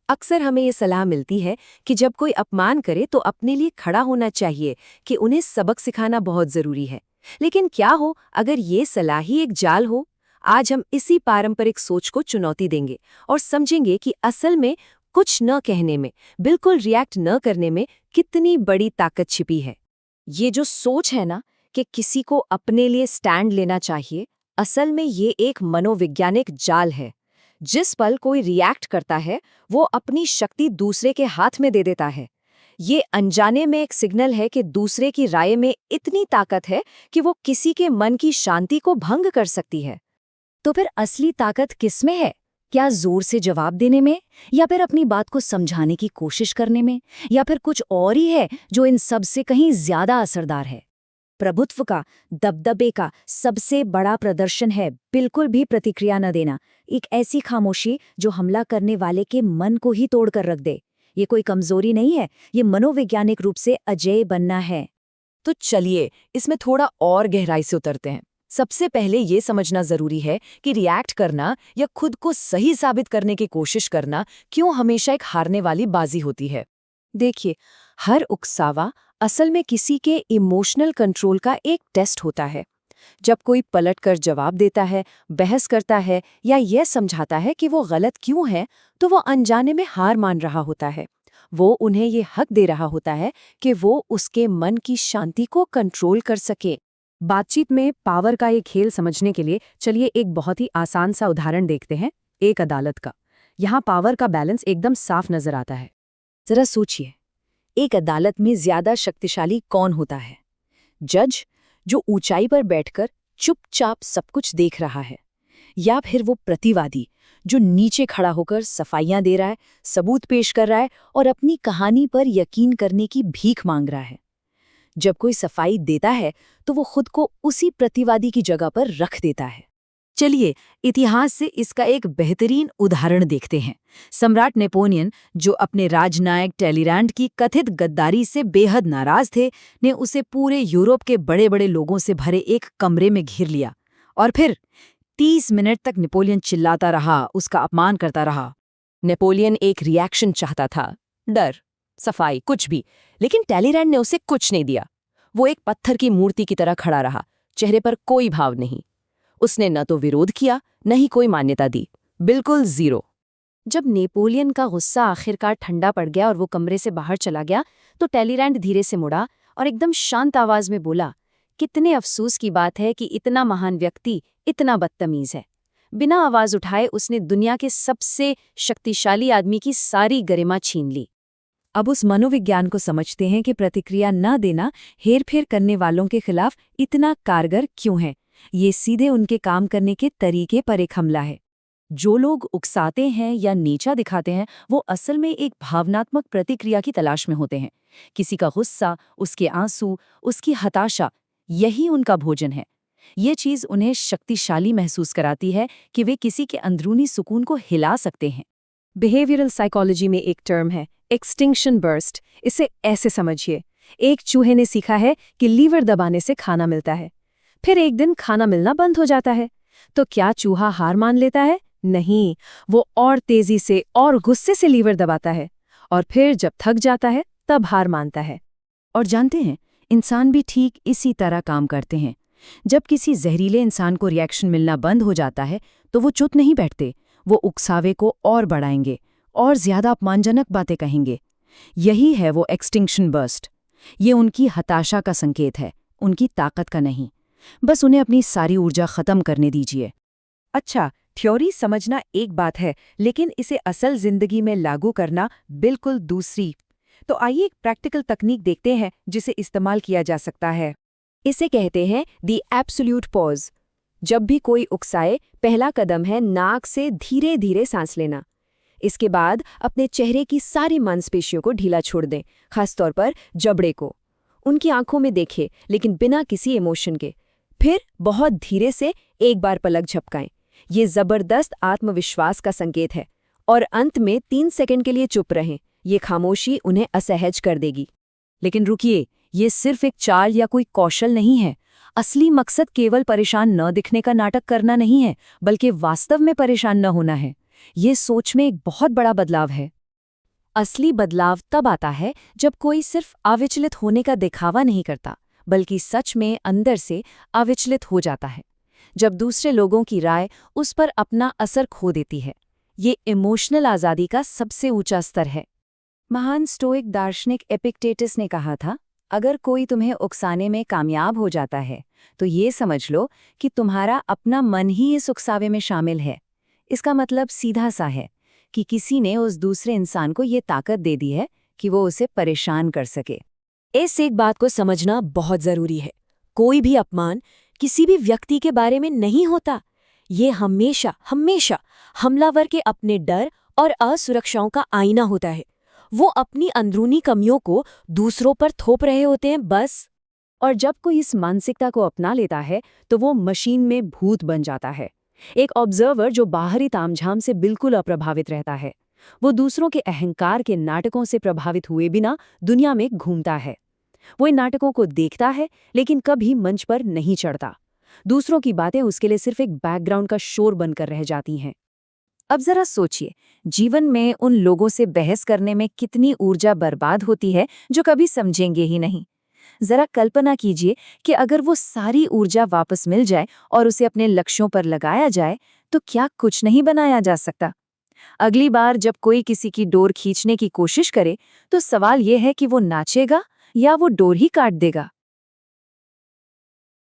अक्सर हमें ये सलाह मिलती है कि जब कोई अपमान करे तो अपने लिए खड़ा होना चाहिए, कि उन्हें सबक सिखाना बहुत जरूरी है। लेकिन क्या हो अगर ये सलाह ही एक जाल हो? आज हम इसी पारंपरिक सोच को चुनौती देंगे और समझेंगे कि असल में कुछ न कहने में, बिल्कुल रिएक्ट न करने में कितनी बड़ी ताकत छिपी है। ये जो सोच है ना कि किसी को अपने लिए स्टैंड लेना चाहिए, असल में ये एक मनोवैज्ञानिक जाल है। जिस पल कोई रिएक्ट करता है, वो अपनी शक्ति दूसरे के हाथ में दे देता है। ये अनजाने में एक सिग्नल है कि दूसरे की राय में इतनी ताकत है कि वो किसी के मन की शांति को भंग कर सकती है। तो फिर असली ताकत किसमें है? क्या जोर से जवाब देने में, या फिर अपनी बात को समझाने की कोशिश करने में, या फिर कुछ और ही है जो इन सब से कहीं ज्यादा असरदार है? प्रभुत्व का, दबदबे का सबसे बड़ा प्रदर्शन है बिल्कुल भी प्रतिक्रिया न देना। एक ऐसी खामोशी जो हमला करने वाले के मन को ही तोड़कर रख दे। ये कोई कमजोरी नहीं है, ये मनोवैज्ञानिक रूप से अजेय बनना है। तो चलिए इसमें थोड़ा और गहराई से उतरते हैं। सबसे पहले ये समझना जरूरी है कि रिएक्ट करना या खुद को सही साबित करने की कोशिश करना क्यों हमेशा एक हारने वाली बाजी होती है। देखिए, हर उकसावा असल में किसी के इमोशनल कंट्रोल का एक टेस्ट होता है। जब कोई पलटकर जवाब देता है, बहस करता है या यह समझाता है कि वो गलत क्यों है, तो वो अनजाने में हार मान रहा होता है। वो उन्हें ये हक दे रहा होता है कि वो उसके मन की शांति को कंट्रोल कर सके। बातचीत में पावर का ये खेल समझने के लिए चलिए एक बहुत ही आसान सा उदाहरण देखते हैं, एक अदालत का। यहाँ पावर का बैलेंस एकदम साफ नजर आता है। जरा सोचिए, एक अदालत में ज्यादा शक्तिशाली कौन होता है? जज, जो ऊंचाई पर बैठकर चुपचाप सब कुछ देख रहा है, या फिर वो प्रतिवादी जो नीचे खड़ा होकर सफाइयां दे रहा है, सबूत पेश कर रहा है और अपनी कहानी पर यकीन करने की भीख मांग रहा है? जब कोई सफाई देता है तो वो खुद को उसी प्रतिवादी की जगह पर रख देता है। चलिए इतिहास से इसका एक बेहतरीन उदाहरण देखते हैं। सम्राट नेपोलियन, जो अपने राजनायक टैलीरैंड की कथित गद्दारी से बेहद नाराज थे, ने उसे पूरे यूरोप के बड़े बड़े लोगों से भरे एक कमरे में घेर लिया और फिर 30 मिनट तक नेपोलियन चिल्लाता रहा, उसका अपमान करता रहा। नेपोलियन एक रिएक्शन चाहता था, डर, सफाई, कुछ भी, लेकिन टैलीरैंड ने उसे कुछ नहीं दिया। वो एक पत्थर की मूर्ति की तरह खड़ा रहा, चेहरे पर कोई भाव नहीं। उसने न तो विरोध किया, न ही कोई मान्यता दी, बिल्कुल जीरो। जब नेपोलियन का गुस्सा आखिरकार ठंडा पड़ गया और वो कमरे से बाहर चला गया, तो टैलीरैंड धीरे से मुड़ा और एकदम शांत आवाज में बोला, कितने अफसोस की बात है कि इतना महान व्यक्ति इतना बदतमीज है। बिना आवाज उठाए उसने दुनिया के सबसे शक्तिशाली आदमी की सारी गरिमा छीन ली। अब उस मनोविज्ञान को समझते हैं कि प्रतिक्रिया न देना हेरफेर करने वालों के खिलाफ इतना कारगर क्यों है। ये सीधे उनके काम करने के तरीके पर एक हमला है। जो लोग उकसाते हैं या नीचा दिखाते हैं, वो असल में एक भावनात्मक प्रतिक्रिया की तलाश में होते हैं। किसी का गुस्सा, उसके आंसू, उसकी हताशा, यही उनका भोजन है। ये चीज उन्हें शक्तिशाली महसूस कराती है कि वे किसी के अंदरूनी सुकून को हिला सकते हैं। बिहेवियरल साइकोलॉजी में एक टर्म है, एक्सटिंक्शन बर्स्ट। इसे ऐसे समझिए, एक चूहे ने सीखा है कि लीवर दबाने से खाना मिलता है। फिर एक दिन खाना मिलना बंद हो जाता है। तो क्या चूहा हार मान लेता है? नहीं, वो और तेजी से और गुस्से से लीवर दबाता है, और फिर जब थक जाता है तब हार मानता है। और जानते हैं, इंसान भी ठीक इसी तरह काम करते हैं। जब किसी जहरीले इंसान को रिएक्शन मिलना बंद हो जाता है, तो वो चुप नहीं बैठते, वो उकसावे को और बढ़ाएंगे और ज्यादा अपमानजनक बातें कहेंगे। यही है वो एक्सटिंक्शन बर्स्ट। ये उनकी हताशा का संकेत है, उनकी ताकत का नहीं। बस उन्हें अपनी सारी ऊर्जा खत्म करने दीजिए। अच्छा, थ्योरी समझना एक बात है, लेकिन इसे असल जिंदगी में लागू करना बिल्कुल दूसरी। तो आइए एक प्रैक्टिकल तकनीक देखते हैं जिसे इस्तेमाल किया जा सकता है। इसे कहते हैं द एब्सोल्यूट पॉज। जब भी कोई उकसाए, पहला कदम है नाक से धीरे धीरे सांस लेना। इसके बाद अपने चेहरे की सारी मांसपेशियों को ढीला छोड़ दें, खासतौर पर जबड़े को। उनकी आंखों में देखें, लेकिन बिना किसी इमोशन के। फिर बहुत धीरे से एक बार पलक झपकाएं। ये जबरदस्त आत्मविश्वास का संकेत है। और अंत में 3 सेकंड के लिए चुप रहें। ये खामोशी उन्हें असहज कर देगी। लेकिन रुकिए, ये सिर्फ एक चाल या कोई कौशल नहीं है। असली मकसद केवल परेशान न दिखने का नाटक करना नहीं है, बल्कि वास्तव में परेशान न होना है। ये सोच में एक बहुत बड़ा बदलाव है। असली बदलाव तब आता है जब कोई सिर्फ अविचलित होने का दिखावा नहीं करता, बल्कि सच में अंदर से अविचलित हो जाता है। जब दूसरे लोगों की राय उस पर अपना असर खो देती है। ये इमोशनल आज़ादी का सबसे ऊंचा स्तर है। महान स्टोइक दार्शनिक एपिक्टेटस ने कहा था, अगर कोई तुम्हें उकसाने में कामयाब हो जाता है तो ये समझ लो कि तुम्हारा अपना मन ही इस उकसावे में शामिल है। इसका मतलब सीधा सा है कि किसी ने उस दूसरे इंसान को ये ताकत दे दी है कि वो उसे परेशान कर सके। इस एक बात को समझना बहुत जरूरी है। कोई भी अपमान किसी भी व्यक्ति के बारे में नहीं होता। ये हमेशा हमेशा हमलावर के अपने डर और असुरक्षाओं का आईना होता है। वो अपनी अंदरूनी कमियों को दूसरों पर थोप रहे होते हैं बस। और जब कोई इस मानसिकता को अपना लेता है तो वो मशीन में भूत बन जाता है। एक ऑब्जर्वर जो बाहरी तामझाम से बिल्कुल अप्रभावित रहता है, वो दूसरों के अहंकार के नाटकों से प्रभावित हुए बिना दुनिया में घूमता है। वो इन नाटकों को देखता है लेकिन कभी मंच पर नहीं चढ़ता। दूसरों की बातें उसके लिए सिर्फ एक बैकग्राउंड का शोर बनकर रह जाती हैं। अब जरा सोचिए, जीवन में उन लोगों से बहस करने में कितनी ऊर्जा बर्बाद होती है जो कभी समझेंगे ही नहीं। जरा कल्पना कीजिए कि अगर वो सारी ऊर्जा वापस मिल जाए और उसे अपने लक्ष्यों पर लगाया जाए, तो क्या कुछ नहीं बनाया जा सकता? अगली बार जब कोई किसी की डोर खींचने की कोशिश करे, तो सवाल ये है कि वो नाचेगा या वो डोर ही काट देगा।